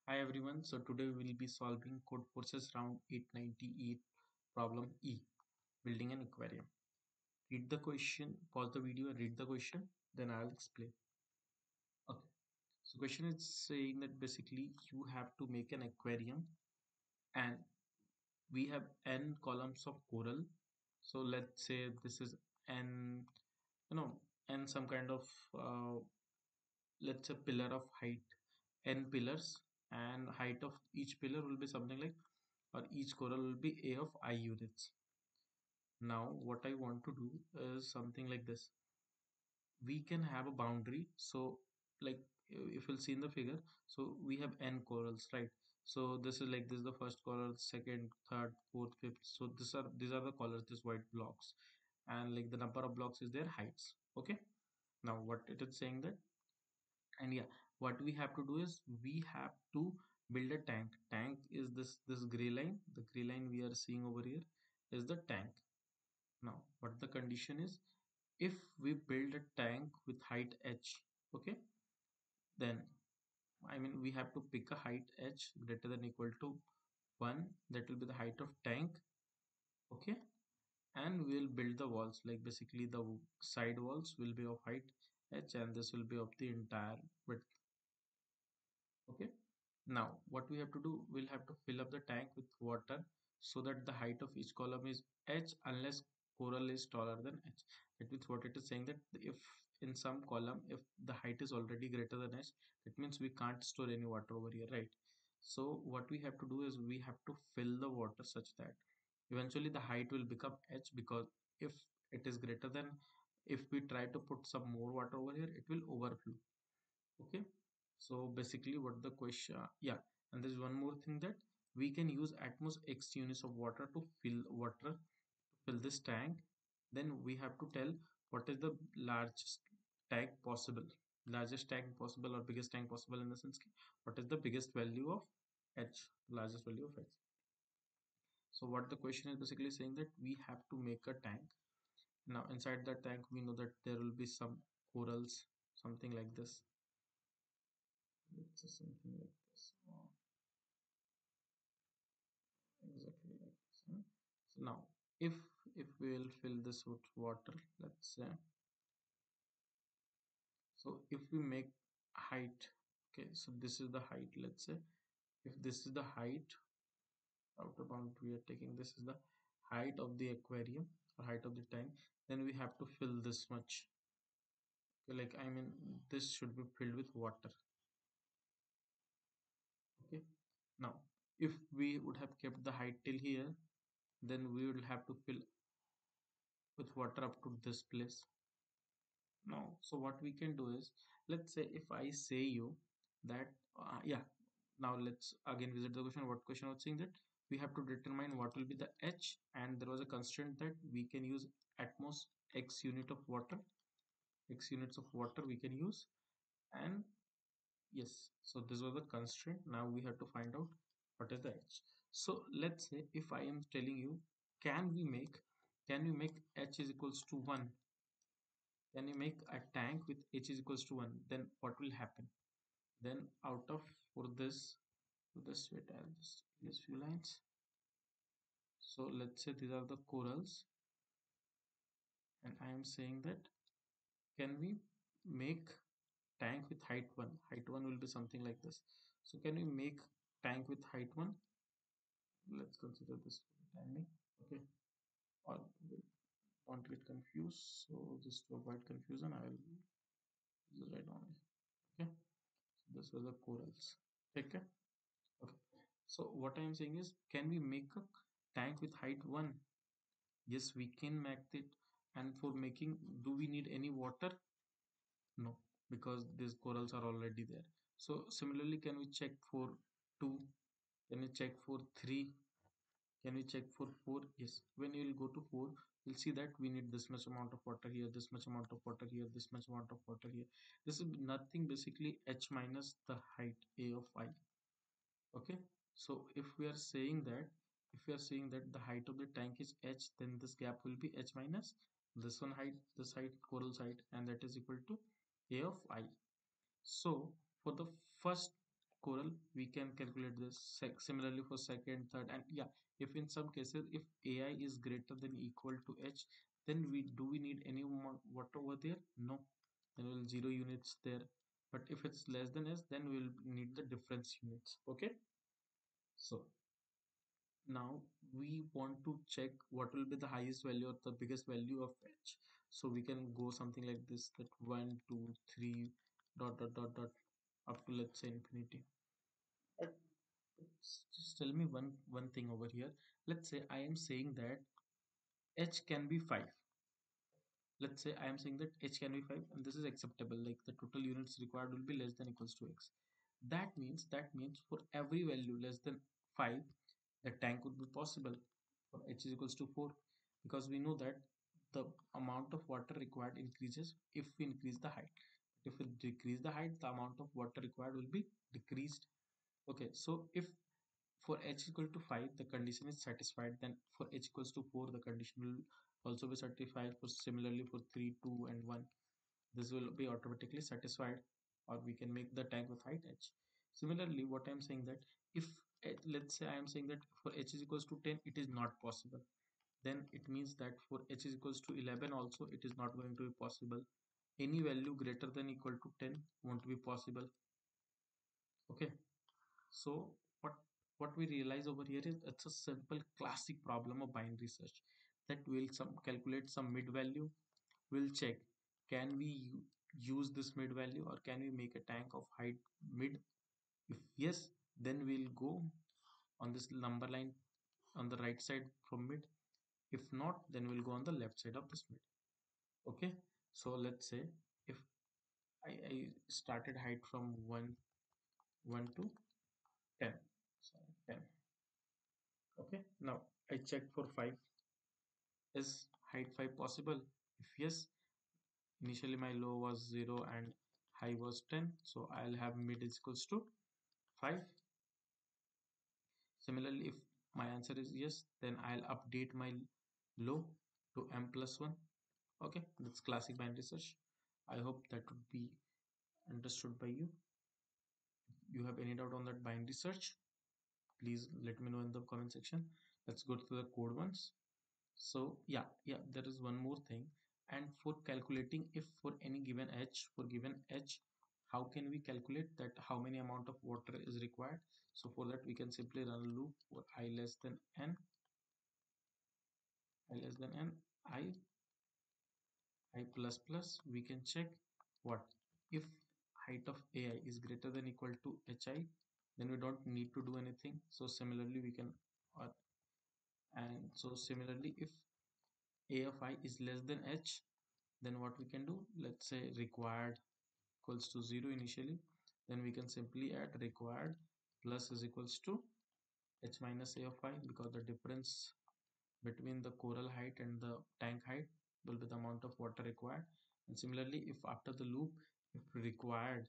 Hi everyone, so today we will be solving Codeforces round 898 problem E, building an aquarium. Read the question, pause the video and read the question, then I'll explain. Okay, so question is saying that basically you have to make an aquarium and we have n columns of coral. So let's say this is n, n some kind of, let's say pillar of height, n pillars, and height of each pillar will be something like, or each coral will be a of I units. Now what I want to do is something like this. We can have a boundary. So like if you'll see in the figure, so we have n corals, right? So this is like, this is the first coral, second, third, fourth, fifth. So these are the colors, these white blocks, and like the number of blocks is their heights. Okay, now what it is saying that, and yeah, what we have to do is we have to build a tank is this gray line. The gray line we are seeing over here is the tank. Now what the condition is, if we build a tank with height h, okay, then I mean we have to pick a height h greater than equal to 1. That will be the height of tank. Okay, and we will build the walls, like basically the side walls will be of height h and this will be of the entire width. Okay, now what we have to do, we'll have to fill up the tank with water so that the height of each column is h unless coral is taller than h. That means what it is saying, that if in some column if the height is already greater than h, that means we can't store any water over here, right? So what we have to do is we have to fill the water such that eventually the height will become h, because if it is greater than, if we try to put some more water over here, it will overflow. Okay, so basically what the question, yeah, and there's one more thing, that we can use at most x units of water to fill this tank. Then we have to tell what is the largest tank possible, largest tank possible, or biggest tank possible, in the sense what is the biggest value of h, largest value of h. So what the question is basically saying, that we have to make a tank. Now inside the tank we know that there will be some corals, something like this. It's something like this. Exactly like this. So now if we will fill this with water, let's say, so if we make height, okay, so this is the height, let's say, if this is the height, outer bound we are taking, this is the height of the aquarium or height of the tank, then we have to fill this much. Okay, like I mean this should be filled with water. Okay, now if we would have kept the height till here, then we will have to fill with water up to this place. Now so what we can do is, let's say if I say you that, yeah, now let's again visit the question. What question was saying, that we have to determine what will be the h, and there was a constraint that we can use at most x unit of water, x units of water we can use. And yes, so this was the constraint. Now we have to find out what is the h. So let's say if I am telling you, can we make, can we make h is equals to 1, can you make a tank with h is equals to 1, then what will happen? Then out of, for this wait, I'll just use few lines. So let's say these are the corals, and I am saying that, can we make tank with height 1? Height 1 will be something like this. So can we make tank with height 1? Let's consider this for the timing. Okay, or don't get confused. So just to avoid confusion, I will use right only. Okay, so this was the corals. Okay. Okay. So what I am saying is, can we make a tank with height 1? Yes, we can make it. And for making, do we need any water? No, because these corals are already there. So similarly, can we check for 2? Can we check for 3? Can we check for 4? Yes. When you will go to 4, you'll see that we need this much amount of water here, this much amount of water here, this much amount of water here. This is nothing, basically h minus the height a of I. Okay, so if we are saying that, if we are saying that the height of the tank is h, then this gap will be h minus this one height, this height, coral's height, and that is equal to a of I. So for the first coral, we can calculate this similarly for second, third, and yeah, if in some cases if ai is greater than equal to h, then we need any more water over there? No, then we'll zero units there. But if it's less than s, then we'll need the difference units. Okay, so now we want to check what will be the highest value or the biggest value of h. So we can go something like this, that 1 2 3 dot dot dot dot up to, let's say, infinity. But just tell me one thing over here. Let's say I am saying that h can be 5. Let's say I am saying that h can be 5 and this is acceptable, like the total units required will be less than equals to x. That means for every value less than 5, the tank would be possible for h is equals to 4, because we know that the amount of water required increases if we increase the height. If we decrease the height, the amount of water required will be decreased. Okay, so if for h equal to 5 the condition is satisfied, then for h equals to 4 the condition will also be satisfied. For similarly for 3 2 and 1, this will be automatically satisfied, or we can make the tank with height h. Similarly, what I am saying that if let's say I am saying that for h is equals to 10 it is not possible, then it means that for h is equals to 11 also it is not going to be possible. Any value greater than equal to 10 won't be possible. Okay, so what we realize over here is it's a simple classic problem of binary search, that we'll calculate some mid value. We'll check, can we use this mid value, or can we make a tank of height mid? If yes, then we'll go on this number line on the right side from mid. If not, then we'll go on the left side of this mid. Okay, so let's say if I started height from 1 to 10. Sorry, 10. Okay, now I checked for 5. Is height 5 possible? If yes, initially my low was 0 and high was 10, so I'll have mid is equals to 5. Similarly, if my answer is yes, then I'll update my low to m plus 1. Okay, that's classic binary search. I hope that would be understood by you. If you have any doubt on that binary search, please let me know in the comment section. Let's go to the code ones. So yeah, there is one more thing. And for calculating, if for any given h, how can we calculate that how many amount of water is required? So for that we can simply run a loop for I less than n, I less than n, I plus plus. We can check what if height of ai is greater than equal to hi, then we don't need to do anything. So similarly we can, and so similarly if a of I is less than h, then what we can do, let's say required equals to 0 initially, then we can simply add required plus is equals to h minus a of I, because the difference between the coral height and the tank height will be the amount of water required. And similarly, if after the loop, if required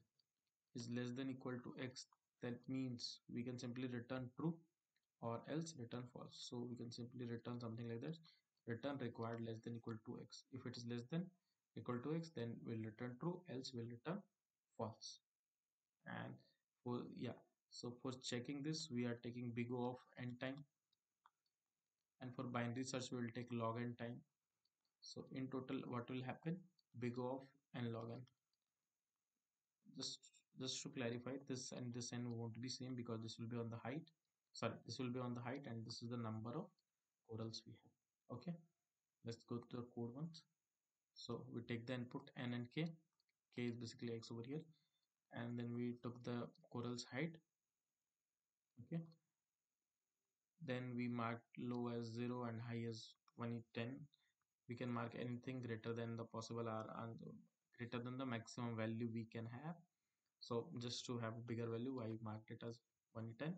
is less than equal to x, that means we can simply return true or else return false. So we can simply return something like this, return required less than equal to x. If it is less than equal to x, then we'll return true, else we'll return false. And for so for checking this, we are taking big O of n time, and for binary search we will take log n time. So in total what will happen, big O of n log n. Just to clarify, this and this n won't be same, because this will be on the height, sorry, this will be on the height and this is the number of corals we have. Okay, let's go to the code ones. So we take the input n and k is basically x over here, and then we took the coral's height. Okay, then we mark low as 0 and high as 110. We can mark anything greater than the possible r and greater than the maximum value we can have. So just to have a bigger value, I marked it as 110.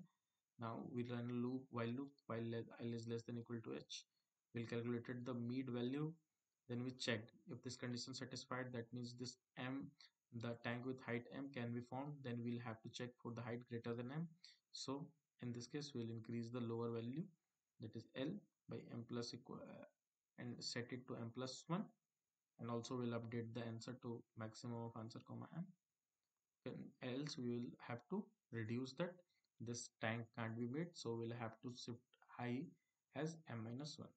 Now we run a loop, while loop, while I is less than equal to h. We'll calculated the mid value. Then we checked if this condition satisfied, that means this m, the tank with height m can be found. Then we'll have to check for the height greater than m. So in this case, we'll increase the lower value, that is L by m plus equal, and set it to m plus 1. And also we'll update the answer to maximum of answer comma m. Else we will have to reduce that. This tank can't be made, so we'll have to shift I as m minus 1.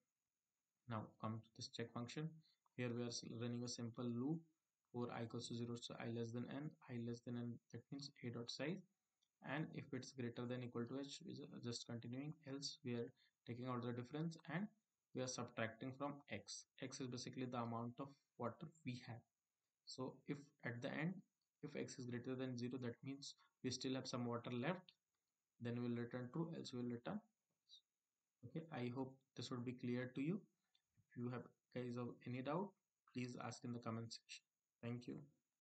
Now come to this check function. Here we are running a simple loop for I equals to 0, so I less than n, I less than n, that means a dot size, and if it's greater than equal to h, is just continuing, else we are taking out the difference and we are subtracting from x. X is basically the amount of water we have. So if at the end, if x is greater than 0, that means we still have some water left, then we'll return true, else we'll return false. Okay, I hope this would be clear to you. If you have guys of any doubt, please ask in the comment section. Thank you.